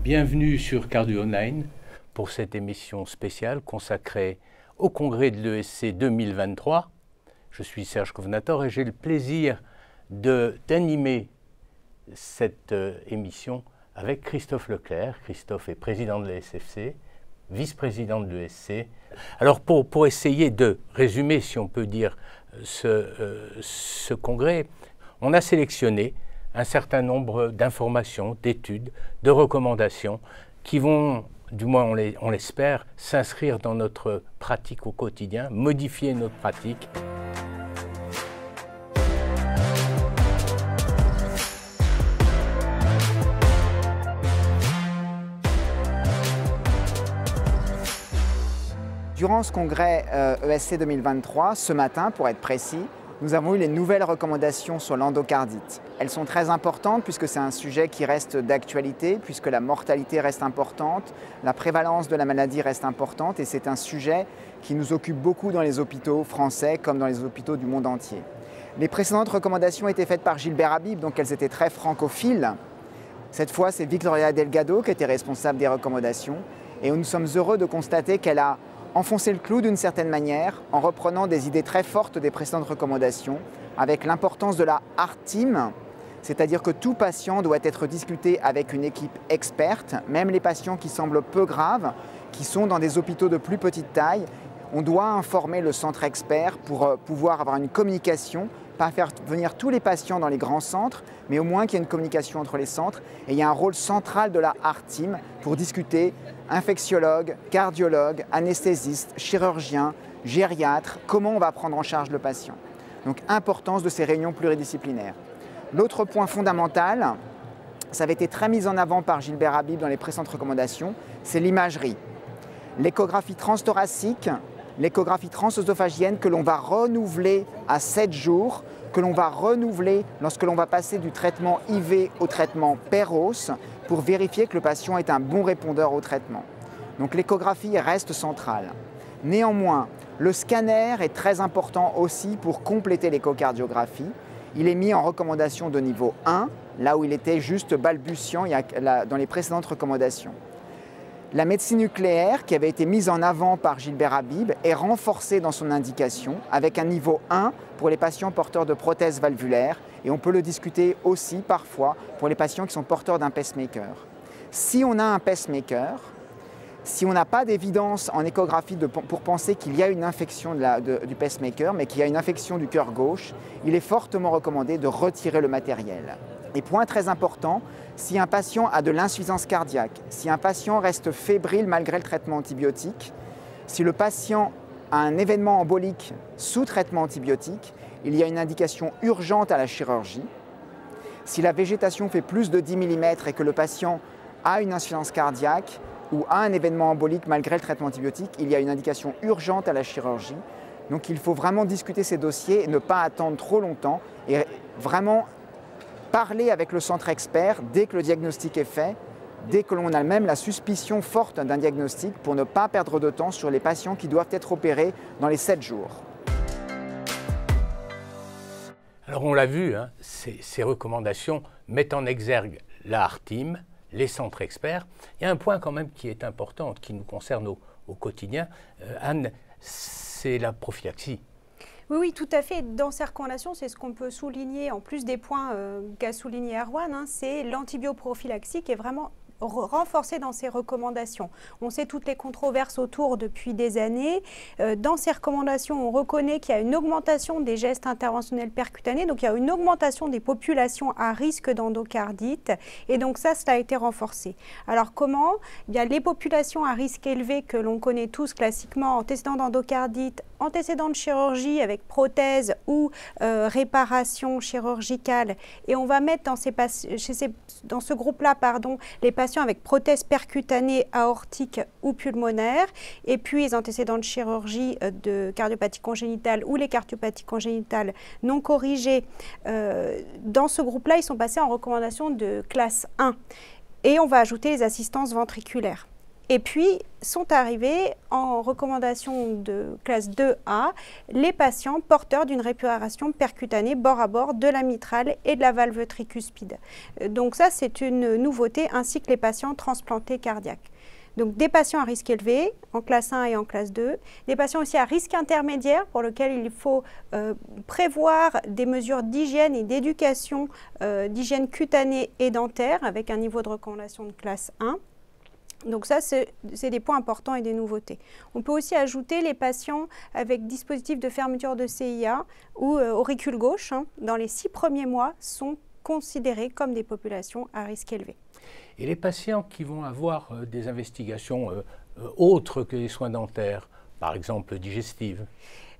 Bienvenue sur Cardio Online pour cette émission spéciale consacrée au congrès de l'ESC 2023. Je suis Serge Covenator et j'ai le plaisir d'animer cette émission avec Christophe Leclerc. Christophe est président de l'ESFC, vice-président de l'ESC. Alors pour essayer de résumer, si on peut dire, ce congrès, on a sélectionné un certain nombre d'informations, d'études, de recommandations qui vont, du moins on l'espère, s'inscrire dans notre pratique au quotidien, modifier notre pratique. Durant ce congrès ESC 2023, ce matin pour être précis, nous avons eu les nouvelles recommandations sur l'endocardite. Elles sont très importantes puisque c'est un sujet qui reste d'actualité, puisque la mortalité reste importante, la prévalence de la maladie reste importante et c'est un sujet qui nous occupe beaucoup dans les hôpitaux français comme dans les hôpitaux du monde entier. Les précédentes recommandations étaient faites par Gilbert Habib, donc elles étaient très francophiles. Cette fois, c'est Victoria Delgado qui était responsable des recommandations et nous sommes heureux de constater qu'elle a enfoncer le clou d'une certaine manière en reprenant des idées très fortes des précédentes recommandations avec l'importance de la Heart Team, c'est-à-dire que tout patient doit être discuté avec une équipe experte, même les patients qui semblent peu graves, qui sont dans des hôpitaux de plus petite taille. On doit informer le centre expert pour pouvoir avoir une communication, pas faire venir tous les patients dans les grands centres, mais au moins qu'il y ait une communication entre les centres. Et il y a un rôle central de la Heart Team pour discuter infectiologue, cardiologue, anesthésiste, chirurgien, gériatre, comment on va prendre en charge le patient. Donc, importance de ces réunions pluridisciplinaires. L'autre point fondamental, ça avait été très mis en avant par Gilbert Habib dans les précédentes recommandations, c'est l'imagerie. L'échographie transthoracique, l'échographie transœsophagienne que l'on va renouveler à 7 jours, que l'on va renouveler lorsque l'on va passer du traitement IV au traitement PEROS pour vérifier que le patient est un bon répondeur au traitement. Donc l'échographie reste centrale. Néanmoins, le scanner est très important aussi pour compléter l'échocardiographie. Il est mis en recommandation de niveau 1, là où il était juste balbutiant dans les précédentes recommandations. La médecine nucléaire, qui avait été mise en avant par Gilbert Habib, est renforcée dans son indication avec un niveau 1 pour les patients porteurs de prothèses valvulaires et on peut le discuter aussi parfois pour les patients qui sont porteurs d'un pacemaker. Si on a un pacemaker, si on n'a pas d'évidence en échographie pour penser qu'il y a une infection du pacemaker, mais qu'il y a une infection du cœur gauche, il est fortement recommandé de retirer le matériel. Et point très important, si un patient a de l'insuffisance cardiaque, si un patient reste fébrile malgré le traitement antibiotique, si le patient a un événement embolique sous traitement antibiotique, il y a une indication urgente à la chirurgie. Si la végétation fait plus de 10 mm et que le patient a une insuffisance cardiaque ou a un événement embolique malgré le traitement antibiotique, il y a une indication urgente à la chirurgie. Donc il faut vraiment discuter ces dossiers et ne pas attendre trop longtemps et vraiment parler avec le centre expert dès que le diagnostic est fait, dès que l'on a même la suspicion forte d'un diagnostic pour ne pas perdre de temps sur les patients qui doivent être opérés dans les 7 jours. Alors on l'a vu, hein, ces recommandations mettent en exergue la Heart Team, les centres experts. Il y a un point quand même qui est important, qui nous concerne au quotidien. Anne, c'est la prophylaxie. Oui, tout à fait. Dans ces recommandations, c'est ce qu'on peut souligner, en plus des points qu'a souligné Erwan, hein, c'est l'antibioprophylaxie qui est vraiment renforcée dans ces recommandations. On sait toutes les controverses autour depuis des années. Dans ces recommandations, on reconnaît qu'il y a une augmentation des gestes interventionnels percutanés, donc il y a une augmentation des populations à risque d'endocardite, et donc ça a été renforcé. Alors comment? Il y a les populations à risque élevé que l'on connaît tous classiquement, antécédents d'endocardite, antécédents de chirurgie avec prothèse ou réparation chirurgicale, et on va mettre dans ce groupe-là les patients avec prothèse percutanée aortique ou pulmonaire, et puis les antécédents de chirurgie de cardiopathie congénitale ou les cardiopathies congénitales non corrigées. Dans ce groupe-là, ils sont passés en recommandation de classe 1. Et on va ajouter les assistances ventriculaires. Et puis, sont arrivés en recommandation de classe 2A les patients porteurs d'une réparation percutanée bord à bord de la mitrale et de la valve tricuspide. Donc ça, c'est une nouveauté, ainsi que les patients transplantés cardiaques. Donc des patients à risque élevé en classe 1 et en classe 2, des patients aussi à risque intermédiaire pour lesquels il faut prévoir des mesures d'hygiène et d'éducation, d'hygiène cutanée et dentaire avec un niveau de recommandation de classe 1. Donc ça, c'est des points importants et des nouveautés. On peut aussi ajouter les patients avec dispositif de fermeture de CIA ou auricule gauche, dans les 6 premiers mois, sont considérés comme des populations à risque élevé. Et les patients qui vont avoir des investigations autres que les soins dentaires, par exemple digestives?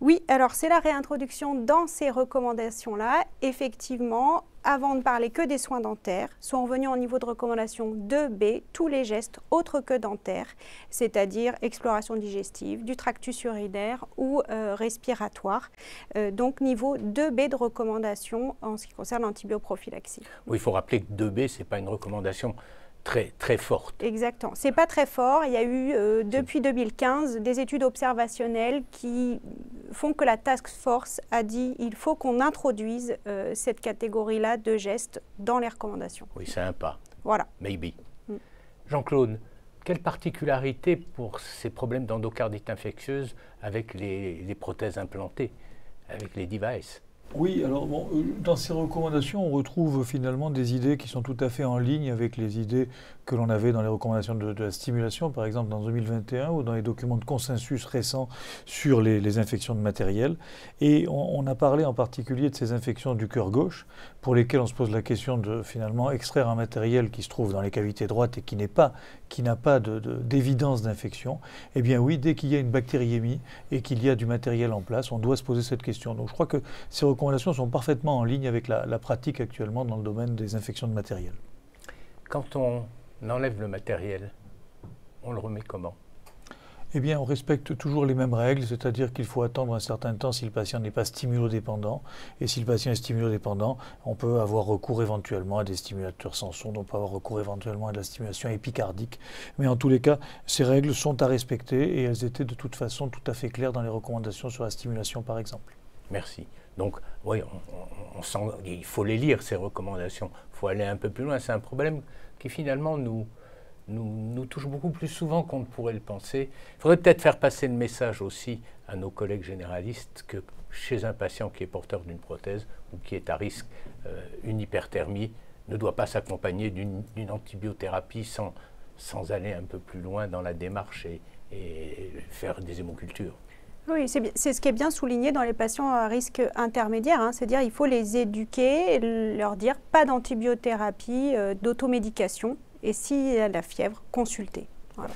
Oui, alors c'est la réintroduction dans ces recommandations-là. Effectivement, avant de parler que des soins dentaires, sont revenus au niveau de recommandation 2B tous les gestes autres que dentaires, c'est-à-dire exploration digestive, du tractus urinaire ou respiratoire. Donc niveau 2B de recommandation en ce qui concerne l'antibioprophylaxie. Oui, il faut rappeler que 2B, ce n'est pas une recommandation très forte. Exactement. C'est pas très fort. Il y a eu, depuis 2015, des études observationnelles qui font que la task force a dit qu'il faut qu'on introduise cette catégorie-là de gestes dans les recommandations. Oui, c'est un pas. Voilà. Maybe. Jean-Claude, quelle particularité pour ces problèmes d'endocardite infectieuse avec les prothèses implantées, avec les devices? Oui, alors bon, dans ces recommandations, on retrouve finalement des idées qui sont tout à fait en ligne avec les idées que l'on avait dans les recommandations de la stimulation, par exemple dans 2021 ou dans les documents de consensus récents sur les infections de matériel. Et on a parlé en particulier de ces infections du cœur gauche, pour lesquelles on se pose la question de finalement extraire un matériel qui se trouve dans les cavités droites et qui n'a pas d'évidence d'infection. Eh bien oui, dès qu'il y a une bactériémie et qu'il y a du matériel en place, on doit se poser cette question. Donc je crois que ces recommandations sont parfaitement en ligne avec la pratique actuellement dans le domaine des infections de matériel. Quand on enlève le matériel, on le remet comment? Eh bien, on respecte toujours les mêmes règles, c'est-à-dire qu'il faut attendre un certain temps si le patient n'est pas stimulodépendant. Et si le patient est stimulodépendant, on peut avoir recours éventuellement à des stimulateurs sans sonde, on peut avoir recours éventuellement à de la stimulation épicardique. Mais en tous les cas, ces règles sont à respecter et elles étaient de toute façon tout à fait claires dans les recommandations sur la stimulation, par exemple. Merci. Donc, oui, on sent, il faut les lire, ces recommandations. Il faut aller un peu plus loin. C'est un problème qui finalement nous touche beaucoup plus souvent qu'on ne pourrait le penser. Il faudrait peut-être faire passer le message aussi à nos collègues généralistes que chez un patient qui est porteur d'une prothèse ou qui est à risque, une hyperthermie ne doit pas s'accompagner d'une antibiothérapie sans aller un peu plus loin dans la démarche et faire des hémocultures. Oui, c'est ce qui est bien souligné dans les patients à risque intermédiaire, c'est-à-dire il faut les éduquer, leur dire pas d'antibiothérapie, d'automédication, et s'il y a la fièvre, consulter. Voilà.